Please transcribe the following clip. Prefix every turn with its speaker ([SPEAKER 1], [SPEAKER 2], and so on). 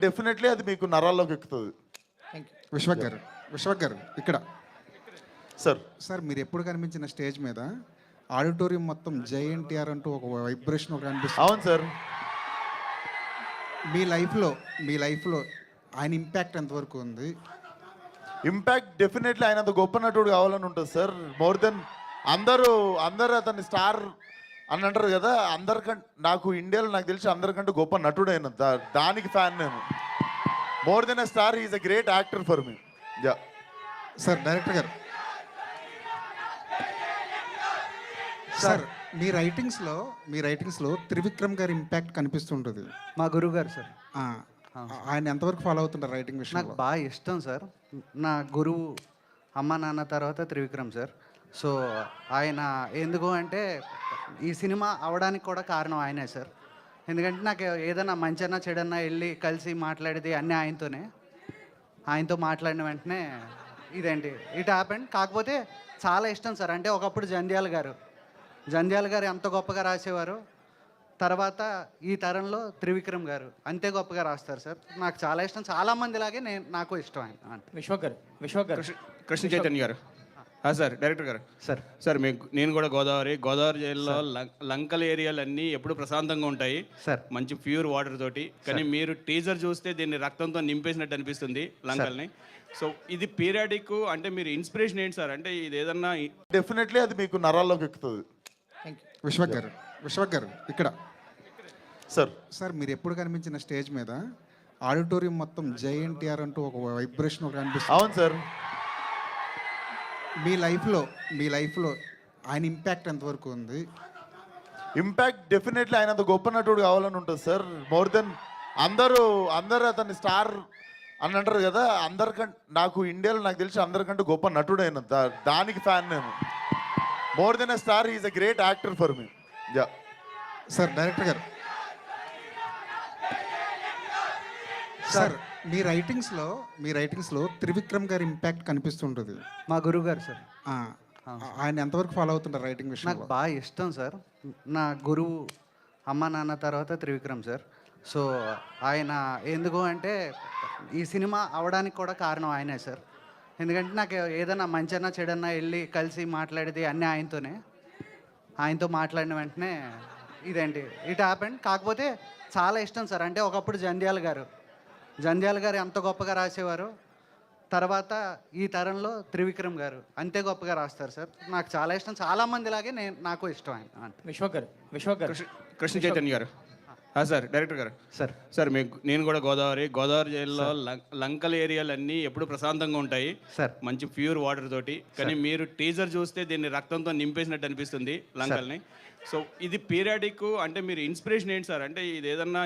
[SPEAKER 1] Definitely అది మీకు నరాల్లోకి ఎక్కుతుంది.
[SPEAKER 2] విశ్వక్ గారు ఇక్కడ
[SPEAKER 1] సార్
[SPEAKER 2] సార్ మీరు ఎప్పుడు కనిపించిన స్టేజ్ మీద ఆడిటోరియం మొత్తం జై ఎన్టీఆర్ అంటూ ఒక వైబ్రేషన్ ఒక కనిపిస్తుంది.
[SPEAKER 1] అవును సార్.
[SPEAKER 2] మీ లైఫ్లో ఆయన ఇంపాక్ట్ ఎంతవరకు ఉంది?
[SPEAKER 1] ఇంపాక్ట్ డెఫినెట్లీ ఆయన అంత గొప్ప నటుడు కావాలని ఉంటుంది సార్. మోర్ దెన్ అందరు అతన్ని స్టార్ అని అంటారు కదా, అందరికంటే నాకు ఇండియాలో నాకు తెలిసి అందరికంటే గొప్ప నటుడు అయిన దానికి ఫ్యాన్ నేను. More than a star, is a great actor for me. Yeah
[SPEAKER 2] sir director గారు సార్ మీ రైటింగ్స్లో త్రివిక్రమ్ గారి ఇంపాక్ట్ కనిపిస్తుంటుంది.
[SPEAKER 3] మా గురువు గారు సార్.
[SPEAKER 2] ఆయన ఎంతవరకు ఫాలో అవుతుంటారు రైటింగ్
[SPEAKER 3] నాకు
[SPEAKER 2] విషయంలో?
[SPEAKER 3] బాగా ఇష్టం సార్. నా గురువు అమ్మ నాన్న తర్వాత త్రివిక్రమ్ సార్. సో ఆయన ఎందుకు అంటే ఈ సినిమా అవడానికి కూడా కారణం ఆయనే సార్. ఎందుకంటే నాకు ఏదైనా మంచన్నా చెడన్నా వెళ్ళి కలిసి మాట్లాడేది అన్నీ ఆయనతో మాట్లాడిన వెంటనే ఇదేంటి ఇట్ హ్యాపెండ్. కాకపోతే చాలా ఇష్టం సార్. అంటే ఒకప్పుడు జంధ్యాల గారు ఎంత గొప్పగా రాసేవారు, తర్వాత ఈ తరంలో త్రివిక్రమ్ గారు అంతే గొప్పగా రాస్తారు సార్. నాకు చాలా ఇష్టం, చాలామంది లాగే నాకు ఇష్టం ఆయన.
[SPEAKER 4] విశ్వక్ గారు కృష్ణ చైతన్య గారు సార్ డైరెక్టర్ గారు
[SPEAKER 3] సార్.
[SPEAKER 4] సార్ నేను కూడా గోదావరి జైల్లో లంకల్ ఏరియాలు అన్నీ ఎప్పుడు ప్రశాంతంగా ఉంటాయి
[SPEAKER 3] సార్.
[SPEAKER 4] మంచి ప్యూర్ వాటర్ తోటి. కానీ మీరు టీజర్ చూస్తే దీన్ని రక్తంతో నింపేసినట్టు అనిపిస్తుంది లంకల్ని. సో ఇది పీరియాడిక్ అంటే మీరు ఇన్స్పిరేషన్ ఏంటి సార్? అంటే ఇది ఏదన్నా
[SPEAKER 1] డెఫినెట్లీ అది మీకు నరాల్లోకి ఎక్కుతుంది.
[SPEAKER 2] విశ్వక్ గారు ఇక్కడ
[SPEAKER 1] సార్
[SPEAKER 2] మీరు ఎప్పుడు కనిపించిన స్టేజ్ మీద ఆడిటోరియం మొత్తం జై ఎన్టీఆర్ అంటూ ఒక వైబ్రేషన్ ఒక కనిపిస్తుంది.
[SPEAKER 1] అవును సార్.
[SPEAKER 2] మీ లైఫ్లో ఆయన ఇంపాక్ట్ ఎంతవరకు ఉంది?
[SPEAKER 1] ఇంపాక్ట్ డెఫినెట్లీ ఆయన అంత గొప్ప నటుడు కావాలని ఉంటుంది సార్. మోర్ దెన్ అందరు అతన్ని స్టార్ అని అంటారు కదా, అందరికంటే నాకు ఇండియాలో నాకు తెలిసి అందరికంటే గొప్ప నటుడు అయిన దానికి ఫ్యాన్ నేను. More than a star, is a great actor for me. Yeah
[SPEAKER 2] sir director గారు సార్ మీ రైటింగ్స్లో త్రివిక్రమ్ గారి ఇంపాక్ట్ కనిపిస్తుంటుంది.
[SPEAKER 3] మా గురువు గారు సార్.
[SPEAKER 2] ఆయన ఎంతవరకు ఫాలో అవుతుంటారు రైటింగ్
[SPEAKER 3] నాకు
[SPEAKER 2] విషయంలో?
[SPEAKER 3] బాగా ఇష్టం సార్. నా గురువు అమ్మ నాన్న తర్వాత త్రివిక్రమ్ సార్. సో ఆయన ఎందుకు అంటే ఈ సినిమా అవడానికి కూడా కారణం ఆయనే సార్. ఎందుకంటే నాకు ఏదైనా మంచన్నా చెడన్నా వెళ్ళి కలిసి మాట్లాడేది అన్నీ ఆయనతో మాట్లాడిన వెంటనే ఇదేంటి ఇట్ హ్యాపెండ్. కాకపోతే చాలా ఇష్టం సార్. అంటే ఒకప్పుడు జంధ్యాల గారు ఎంత గొప్పగా రాసేవారు, తర్వాత ఈ తరంలో త్రివిక్రమ్ గారు అంతే గొప్పగా రాస్తారు సార్. నాకు చాలా ఇష్టం, చాలామంది లాగే నాకు ఇష్టం ఆయన.
[SPEAKER 4] విశ్వక్ గారు కృష్ణ చైతన్య గారు సార్ డైరెక్టర్ గారు
[SPEAKER 3] సార్.
[SPEAKER 4] సార్ నేను కూడా గోదావరి జైల్లో లంకల్ ఏరియాలు అన్నీ ఎప్పుడు ప్రశాంతంగా ఉంటాయి
[SPEAKER 3] సార్.
[SPEAKER 4] మంచి ప్యూర్ వాటర్ తోటి. కానీ మీరు టీజర్ చూస్తే దీన్ని రక్తంతో నింపేసినట్టు అనిపిస్తుంది లంకల్ని. సో ఇది పీరియాడిక్ అంటే మీరు ఇన్స్పిరేషన్ ఏంటి సార్? అంటే ఇది ఏదన్నా